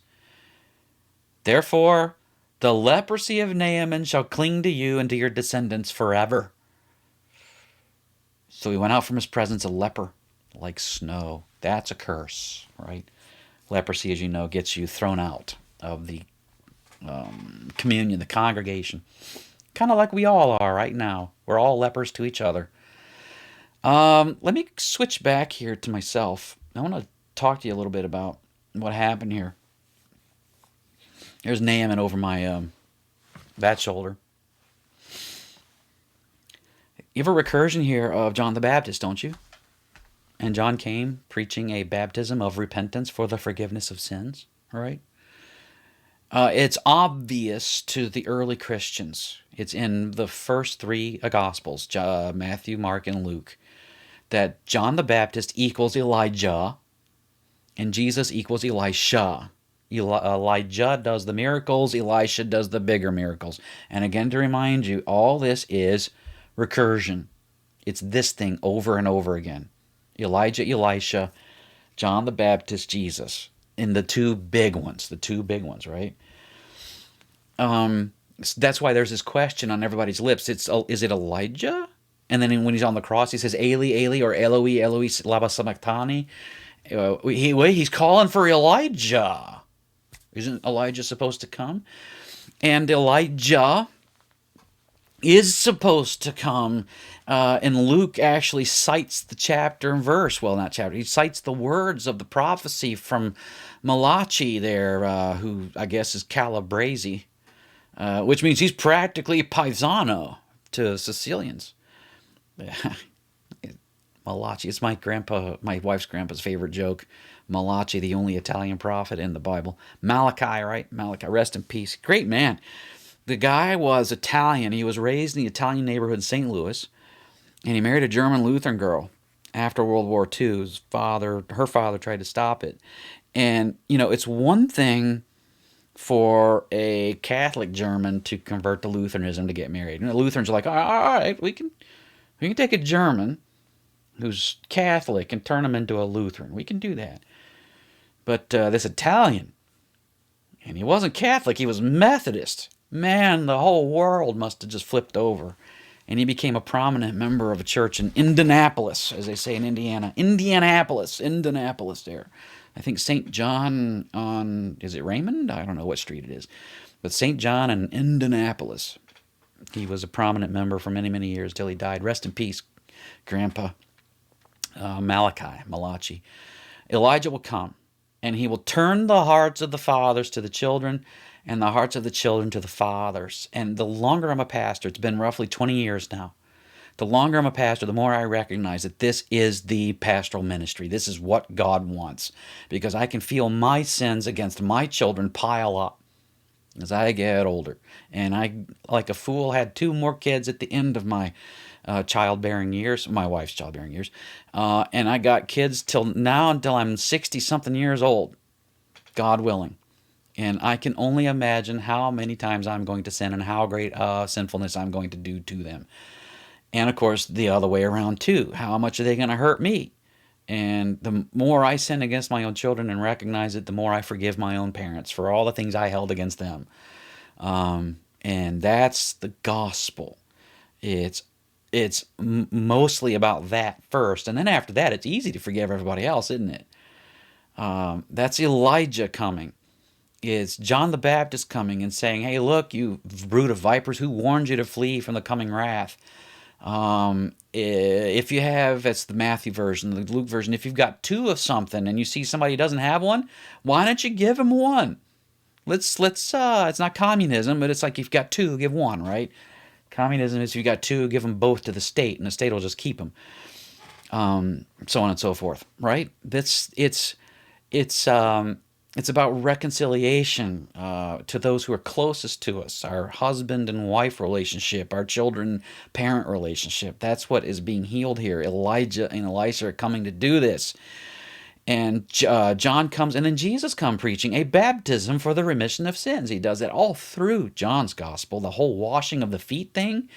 A: Therefore, the leprosy of Naaman shall cling to you and to your descendants forever." So he went out from his presence a leper like snow. That's a curse, right? Leprosy, as you know, gets you thrown out of the communion, the congregation. Kind of like we all are right now. We're all lepers to each other. Let me switch back here to myself. I want to talk to you a little bit about what happened here. There's Naaman over my that shoulder. You have a recursion here of John the Baptist, don't you? And John came preaching a baptism of repentance for the forgiveness of sins, right? It's obvious to the early Christians. It's in the first 3 Gospels, Matthew, Mark, and Luke, that John the Baptist equals Elijah and Jesus equals Elisha. Elijah does the miracles, Elisha does the bigger miracles. And again, to remind you, all this is recursion. It's this thing over and over again. Elijah, Elisha, John the Baptist, Jesus. In the two big ones, right? That's why there's this question on everybody's lips. Is it Elijah? And then when he's on the cross, he says, "Eli, Eli," or "Eloi, Eloi, lama sabachthani." He's calling for Elijah. Isn't Elijah supposed to come? And Elijah is supposed to come, and Luke actually cites the chapter and verse. Well, not chapter. He cites the words of the prophecy from Malachi there, who I guess is Calabrese, which means he's practically paisano to Sicilians. Malachi. It's my wife's grandpa's favorite joke. Malachi, the only Italian prophet in the Bible. Malachi, right? Malachi, rest in peace. Great man. The guy was Italian. He was raised in the Italian neighborhood in St. Louis, and he married a German Lutheran girl after World War II. Her father tried to stop it. And, it's one thing for a Catholic German to convert to Lutheranism to get married. Lutherans are like, all right, we can take a German who's Catholic and turn him into a Lutheran. We can do that. But this Italian, and he wasn't Catholic, he was Methodist. Man, the whole world must have just flipped over. And he became a prominent member of a church in Indianapolis, as they say in Indiana. Indianapolis there. I think St. John is it Raymond? I don't know what street it is. But St. John in Indianapolis. He was a prominent member for many, many years till he died. Rest in peace, Grandpa. Malachi. Elijah will come, and he will turn the hearts of the fathers to the children, and the hearts of the children to the fathers. And the longer I'm a pastor, it's been roughly 20 years now, the longer I'm a pastor, the more I recognize that this is the pastoral ministry. This is what God wants, because I can feel my sins against my children pile up as I get older. And I, like a fool, had 2 more kids at the end of my childbearing years, my wife's childbearing years. And I got kids till now until I'm 60-something years old, God willing. And I can only imagine how many times I'm going to sin and how great sinfulness I'm going to do to them. And of course, the other way around too. How much are they going to hurt me? And the more I sin against my own children and recognize it, the more I forgive my own parents for all the things I held against them. And that's the gospel. It's mostly about that first, and then after that, it's easy to forgive everybody else, isn't it? That's Elijah coming. It's John the Baptist coming and saying, "Hey, look, you brood of vipers, who warned you to flee from the coming wrath?" If you have, that's the Matthew version, the Luke version, if you've got 2 of something and you see somebody who doesn't have one, why don't you give them one? Let's it's not communism, but it's like you've got 2, give 1, right? Communism is if you got 2, give them both to the state, and the state will just keep them. So on and so forth, right? It's about reconciliation to those who are closest to us, our husband and wife relationship, our children-parent relationship. That's what is being healed here. Elijah and Elisha are coming to do this. And John comes, and then Jesus comes preaching a baptism for the remission of sins. He does that all through John's gospel, the whole washing of the feet thing.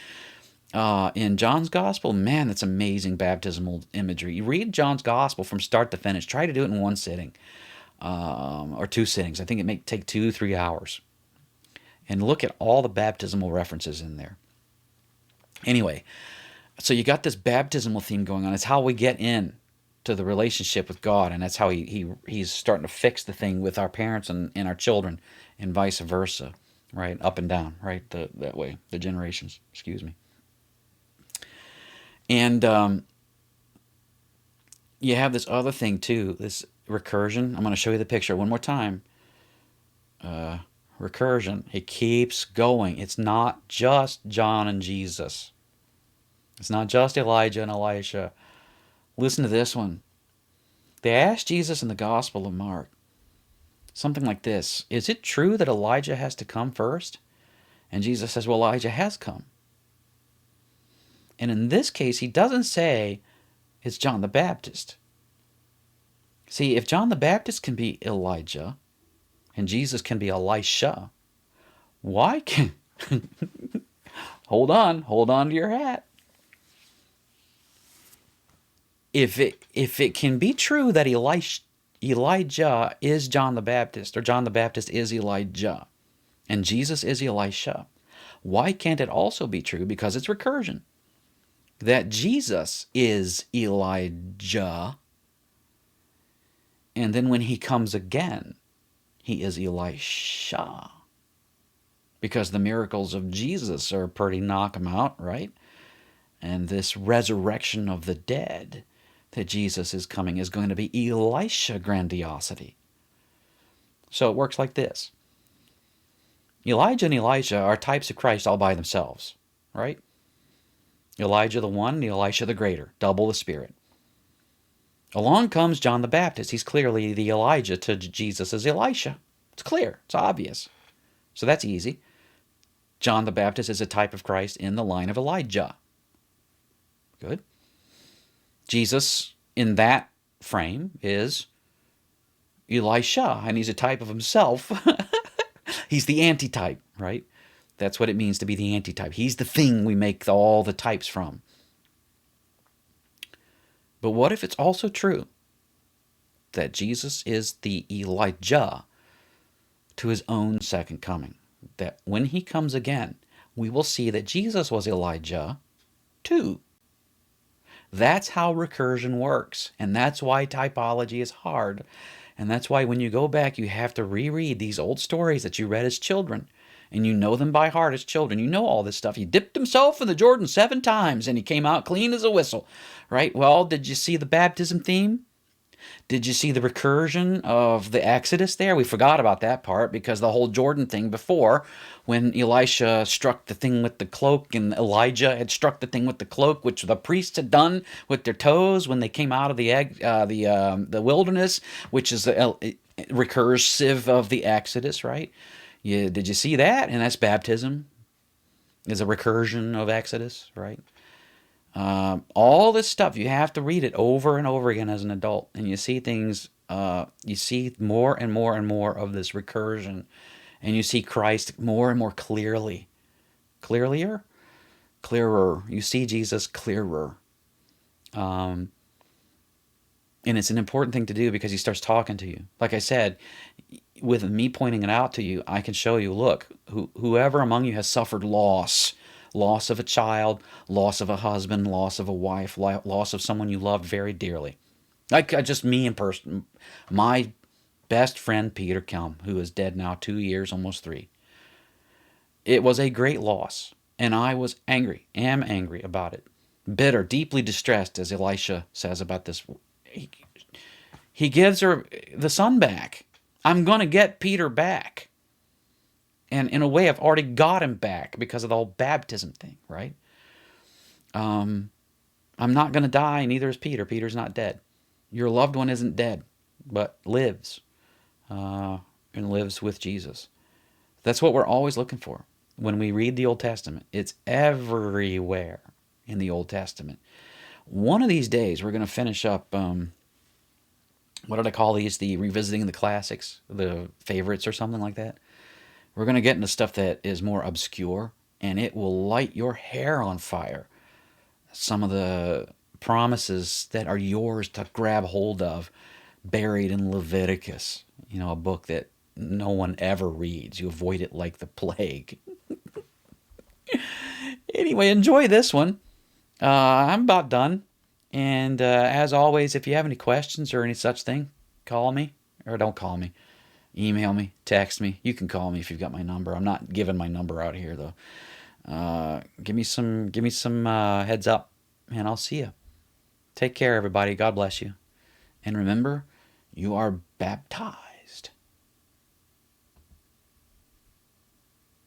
A: In John's gospel, man, that's amazing baptismal imagery. You read John's gospel from start to finish. Try to do it in one sitting. Or 2 sittings. I think it may take 2-3 hours. And look at all the baptismal references in there. Anyway, so you got this baptismal theme going on. It's how we get in to the relationship with God, and that's how he's starting to fix the thing with our parents and our children, and vice versa, right? Up and down, right? That way, the generations. Excuse me. And you have this other thing too, this recursion. I'm going to show you the picture one more time. Recursion. It keeps going. It's not just John and Jesus. It's not just Elijah and Elisha. Listen to this one. They asked Jesus in the Gospel of Mark something like this: "Is it true that Elijah has to come first?" And Jesus says, "Well, Elijah has come." And in this case, he doesn't say it's John the Baptist. See, if John the Baptist can be Elijah and Jesus can be Elisha, why can... hold on to your hat. If it can be true that Elijah is John the Baptist, or John the Baptist is Elijah, and Jesus is Elisha, why can't it also be true, because it's recursion, that Jesus is Elijah, and then when he comes again, he is Elisha? Because the miracles of Jesus are pretty knock 'em out, right? And this resurrection of the dead that Jesus is coming is going to be Elisha grandiosity. So it works like this. Elijah and Elisha are types of Christ all by themselves, right? Elijah the one, and Elisha the greater, double the Spirit. Along comes John the Baptist. He's clearly the Elijah to Jesus' Elisha. It's clear. It's obvious. So that's easy. John the Baptist is a type of Christ in the line of Elijah. Good. Jesus, in that frame, is Elisha, and he's a type of himself. He's the antitype, right? That's what it means to be the antitype. He's the thing we make all the types from. But what if it's also true that Jesus is the Elijah to his own second coming? That when he comes again, we will see that Jesus was Elijah too. That's how recursion works, and that's why typology is hard. And that's why when you go back, you have to reread these old stories that you read as children, and you know them by heart as children. You know all this stuff. He dipped himself in the Jordan 7 times, and he came out clean as a whistle, right? Well, did you see the baptism theme? Did you see the recursion of the Exodus there? We forgot about that part because the whole Jordan thing before, when Elisha struck the thing with the cloak and Elijah had struck the thing with the cloak, which the priests had done with their toes when they came out of the wilderness, which is the recursive of the Exodus, right? Did you see that? And that's baptism, is a recursion of Exodus, right? All this stuff, you have to read it over and over again as an adult, and you see things, you see more and more and more of this recursion, and you see Christ more and more clearly. Clearlier? Clearer. You see Jesus clearer. And it's an important thing to do because he starts talking to you. Like I said, with me pointing it out to you, I can show you, look, whoever among you has suffered loss of a child, loss of a husband, loss of a wife, loss of someone you loved very dearly. Like just me in person. My best friend, Peter Kelm, who is dead now 2 years, almost 3. It was a great loss, and I was angry, am angry about it. Bitter, deeply distressed, as Elisha says about this. He gives her the son back. I'm going to get Peter back. And in a way, I've already got him back because of the whole baptism thing, right? I'm not going to die, and neither is Peter. Peter's not dead. Your loved one isn't dead, but lives, and lives with Jesus. That's what we're always looking for when we read the Old Testament. It's everywhere in the Old Testament. One of these days, we're going to finish up, what did I call these? The revisiting the classics, the favorites or something like that. We're going to get into stuff that is more obscure, and it will light your hair on fire. Some of the promises that are yours to grab hold of, buried in Leviticus, a book that no one ever reads. You avoid it like the plague. Anyway, enjoy this one. I'm about done. And as always, if you have any questions or any such thing, call me, or don't call me. Email me, text me. You can call me if you've got my number. I'm not giving my number out here though. Give me some heads up, and I'll see you. Take care, everybody. God bless you. And remember, you are baptized